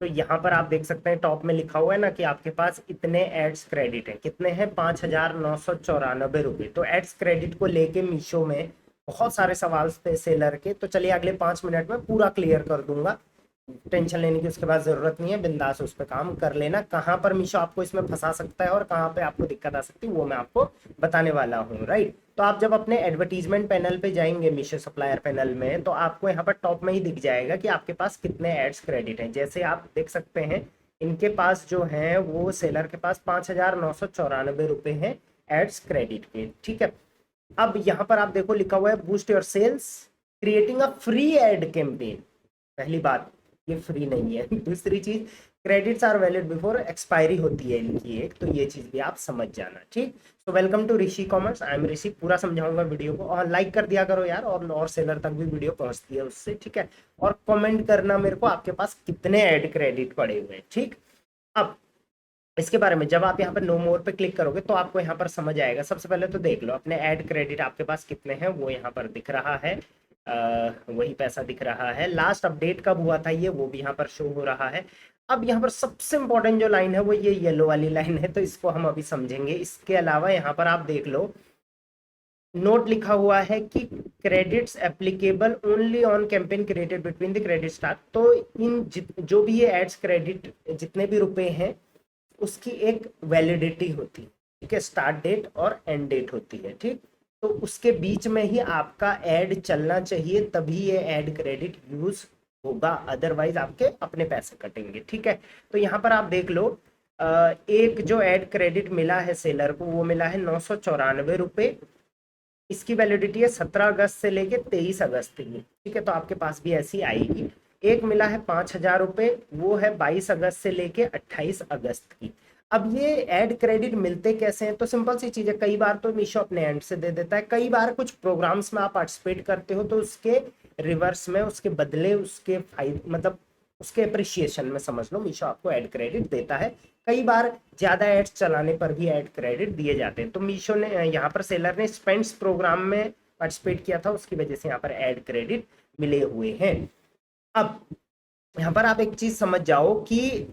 तो यहाँ पर आप देख सकते हैं टॉप में लिखा हुआ है ना कि आपके पास इतने एड्स क्रेडिट हैं, कितने हैं 5,994 रुपये। तो एड्स क्रेडिट को लेके मीशो में बहुत सारे सवाल थे सेलर के, तो चलिए अगले 5 मिनट में पूरा क्लियर कर दूंगा। टेंशन लेने की उसके बाद जरूरत नहीं है, बिंदास उस पर काम कर लेना। कहाँ पर मीशो आपको इसमें फंसा सकता है और कहाँ पे आपको दिक्कत आ सकती है वो मैं आपको बताने वाला हूँ, राइट। तो आप जब अपने एडवर्टीजमेंट पैनल पे जाएंगे मीशो सप्लायर पैनल में, तो आपको यहाँ पर टॉप में ही दिख जाएगा कि आपके पास कितने एड्स क्रेडिट हैं। जैसे आप देख सकते हैं इनके पास जो है वो सेलर के पास 5,994 रुपये हैं एड्स क्रेडिट के, ठीक है। अब यहाँ पर आप देखो लिखा हुआ है boost your sales creating a free ad campaign. पहली बात, ये फ्री नहीं है। दूसरी चीज, credits are valid before expiry होती है इनकी एक, तो ये चीज भी आप समझ जाना, ठीक। तो welcome to Rishi commerce, I am Rishi. पूरा समझाऊंगा वीडियो को, और लाइक कर दिया करो यार, और सेलर तक भी वीडियो पहुंचती है उससे, ठीक है। और कमेंट करना मेरे को आपके पास कितने ऐड क्रेडिट पड़े हुए हैं, ठीक। अब इसके बारे में जब आप यहाँ पर नो मोर पे क्लिक करोगे तो आपको यहाँ पर समझ आएगा। सबसे पहले तो देख लो अपने ऐड क्रेडिट आपके पास कितने हैं, वो यहाँ पर दिख रहा है। वही पैसा दिख रहा है। लास्ट अपडेट कब हुआ था ये, वो भी यहाँ पर शो हो रहा है। अब यहाँ पर सबसे इंपॉर्टेंट जो लाइन है वो ये येलो वाली लाइन है, तो इसको हम अभी समझेंगे। इसके अलावा यहाँ पर आप देख लो नोट लिखा हुआ है कि credits applicable only on campaign created between the credit start. तो इन जो भी ये एड्स क्रेडिट जितने भी रुपए हैं उसकी एक वैलिडिटी होती है, ठीक है। स्टार्ट डेट और एंड डेट होती है, ठीक। तो उसके बीच में ही आपका ऐड चलना चाहिए, तभी ये ऐड क्रेडिट यूज होगा, अदरवाइज आपके अपने पैसे कटेंगे, ठीक है। तो यहाँ पर आप देख लो एक जो ऐड क्रेडिट मिला है सेलर को वो मिला है 994 रुपये। इसकी वैलिडिटी है 17 अगस्त से लेके 23 अगस्त की, ठीक है। तो आपके पास भी ऐसी आएगी। एक मिला है 5,000 रुपये, वो है 22 अगस्त से लेके 28 अगस्त की। अब ये ऐड क्रेडिट मिलते कैसे हैं, तो सिंपल सी चीज है। कई बार तो मीशो अपने एंड से दे देता है, कई बार कुछ प्रोग्राम्स में आप पार्टिसिपेट करते हो तो उसके रिवर्स में, उसके बदले, उसके फायदे, मतलब उसके अप्रिशिएशन में समझ लो मीशो आपको ऐड क्रेडिट देता है। कई बार ज्यादा एड्स चलाने पर भी ऐड क्रेडिट दिए जाते हैं। तो मीशो ने यहाँ पर सेलर ने स्पेंड्स प्रोग्राम में पार्टिसिपेट किया था, उसकी वजह से यहाँ पर ऐड क्रेडिट मिले हुए हैं। अब यहाँ पर आप एक चीज समझ जाओ कि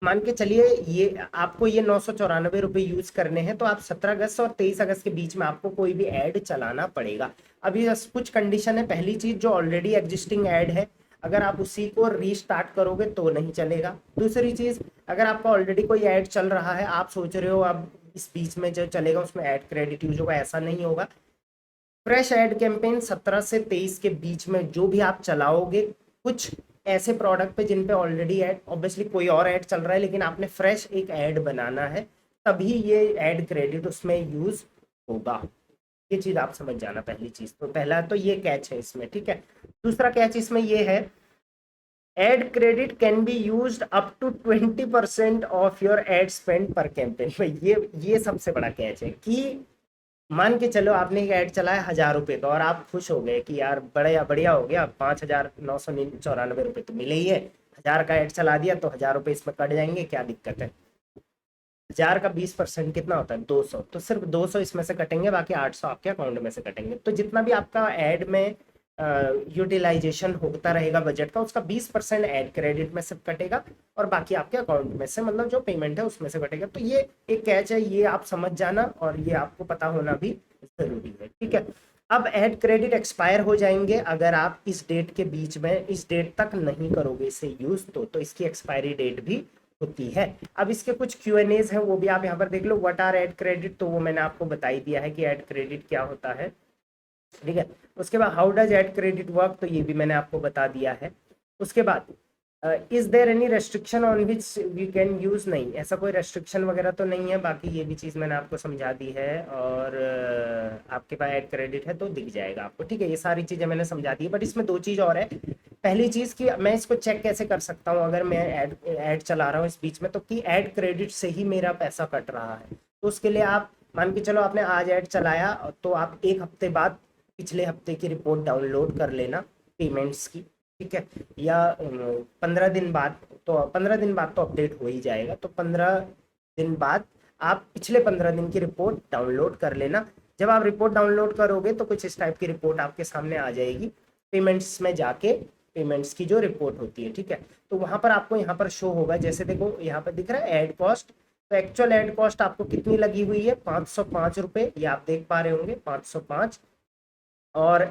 मान के चलिए ये आपको ये 994 रुपये यूज करने हैं, तो आप 17 अगस्त और 23 अगस्त के बीच में आपको कोई भी ऐड चलाना पड़ेगा। अभी कुछ कंडीशन है। पहली चीज, जो ऑलरेडी एग्जिस्टिंग ऐड है अगर आप उसी को रीस्टार्ट करोगे तो नहीं चलेगा। दूसरी चीज, अगर आपका ऑलरेडी कोई ऐड चल रहा है, आप सोच रहे हो अब इस बीच में जो चलेगा उसमें ऐड क्रेडिट यूज होगा, ऐसा नहीं होगा। फ्रेश ऐड कैंपेन 17 से 23 के बीच में जो भी आप चलाओगे, कुछ ऐसे प्रोडक्ट पे जिन पे ऑलरेडी ऐड, ऑब्वियसली कोई और ऐड चल रहा है लेकिन आपने फ्रेश एक ऐड बनाना है, तभी ये ऐड क्रेडिट उसमें यूज होगा। ये चीज आप समझ जाना। पहली चीज तो, पहला तो ये कैच है इसमें, ठीक है। दूसरा कैच इसमें ये है, ad credit can be used up to 20% of your ad spend per campaign. ये सबसे बड़ा कैच है कि मान के चलो आपने एक ऐड चलाया 1,000 रुपये का और आप खुश हो गए कि यार बढ़िया बढ़िया हो गया, 5,994 रुपये तो मिले ही है। 1,000 का ऐड चला दिया तो 1,000 रुपये इसमें कट जाएंगे, क्या दिक्कत है। 1,000 का 20% कितना होता है, 200। तो सिर्फ 200 इसमें से कटेंगे, बाकी 800 आपके अकाउंट में से कटेंगे। तो जितना भी आपका ऐड में यूटिलाइजेशन होता रहेगा बजट का, उसका 20% ऐड क्रेडिट में से कटेगा और बाकी आपके अकाउंट में से, मतलब जो पेमेंट है उसमें से कटेगा। तो ये एक कैच है, ये आप समझ जाना और ये आपको पता होना भी जरूरी है, ठीक है। अब ऐड क्रेडिट एक्सपायर हो जाएंगे अगर आप इस डेट के बीच में, इस डेट तक नहीं करोगे इसे यूज, तो इसकी एक्सपायरी डेट भी होती है। अब इसके कुछ Q&As हैं, वो भी आप यहाँ पर देख लो। व्हाट आर ऐड क्रेडिट, तो वो मैंने आपको बता ही दिया है कि ऐड क्रेडिट क्या होता है, ठीक है। उसके बाद how does add credit work, तो ये भी मैंने आपको बता दिया है। उसके बाद is there any restriction on which we can use, नहीं ऐसा कोई रेस्ट्रिक्शन वगैरह तो नहीं है। बाकी ये भी चीज़ मैंने आपको समझा दी है, और आपके पास ऐड क्रेडिट है तो दिख जाएगा आपको, ठीक है। ये सारी चीज़ें मैंने समझा दी है, बट इसमें दो चीज़ और है। पहली चीज़ कि मैं इसको चेक कैसे कर सकता हूँ अगर मैं ऐड चला रहा हूँ इस बीच में, तो कि ऐड क्रेडिट से ही मेरा पैसा कट रहा है। तो उसके लिए आप मान के चलो आपने आज ऐड चलाया, तो आप एक हफ्ते बाद पिछले हफ्ते की रिपोर्ट डाउनलोड कर लेना पेमेंट्स की, ठीक है। या 15 दिन बाद, तो 15 दिन बाद तो अपडेट हो ही जाएगा, तो 15 दिन बाद आप पिछले 15 दिन की रिपोर्ट डाउनलोड कर लेना। जब आप रिपोर्ट डाउनलोड करोगे तो कुछ इस टाइप की रिपोर्ट आपके सामने आ जाएगी। पेमेंट्स में जाके पेमेंट्स की जो रिपोर्ट होती है, ठीक है। तो वहां पर आपको यहाँ पर शो होगा, जैसे देखो यहाँ पर दिख रहा है एड कॉस्ट। तो एक्चुअल एड कॉस्ट आपको कितनी लगी हुई है, 505 रुपये, ये आप देख पा रहे होंगे 505। और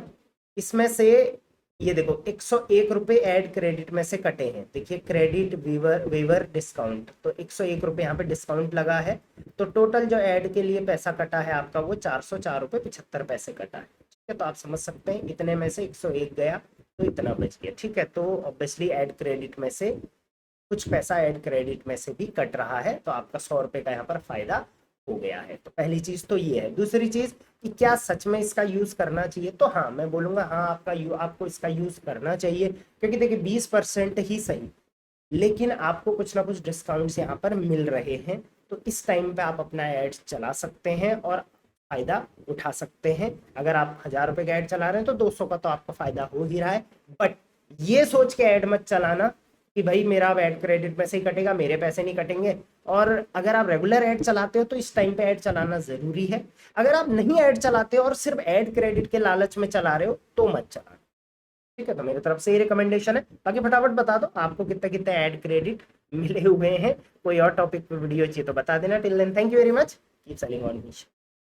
इसमें से ये देखो 101 रुपये ऐड क्रेडिट में से कटे हैं, देखिए क्रेडिट वेवर वेवर डिस्काउंट, तो 101 रुपये यहाँ पे डिस्काउंट लगा है। तो टोटल जो ऐड के लिए पैसा कटा है आपका वो 404 रुपये 75 पैसे कटा है, ठीक है। तो आप समझ सकते हैं इतने में से 101 गया तो इतना बच गया, ठीक है। तो ऑब्वियसली ऐड क्रेडिट में से कुछ पैसा ऐड क्रेडिट में से भी कट रहा है, तो आपका 100 रुपये का यहाँ पर फायदा हो गया है। तो पहली चीज तो ये है। दूसरी चीज कि क्या सच में इसका यूज करना चाहिए, तो हाँ मैं बोलूंगा हाँ आपको इसका यूज करना चाहिए, क्योंकि देखिए 20% ही सही, लेकिन आपको कुछ ना कुछ डिस्काउंट्स यहाँ पर मिल रहे हैं। तो इस टाइम पे आप अपना एड्स चला सकते हैं और फायदा उठा सकते हैं। अगर आप 1000 रुपये का एड चला रहे हैं तो 200 का तो आपको फायदा हो ही रहा है। बट ये सोच के एड मत चलाना कि भाई मेरा अब ऐड क्रेडिट में से ही कटेगा, मेरे पैसे नहीं कटेंगे। और अगर आप रेगुलर ऐड चलाते हो तो इस टाइम पे ऐड चलाना जरूरी है। अगर आप नहीं ऐड चलाते हो और सिर्फ ऐड क्रेडिट के लालच में चला रहे हो तो मत चलाना, ठीक है। तो मेरी तरफ से ये रिकमेंडेशन है। बाकी फटाफट बता दो आपको कितना कितना ऐड क्रेडिट मिले हुए हैं। कोई और टॉपिक पे वीडियो चाहिए तो बता देना। Till then thank you very much, keep selling on.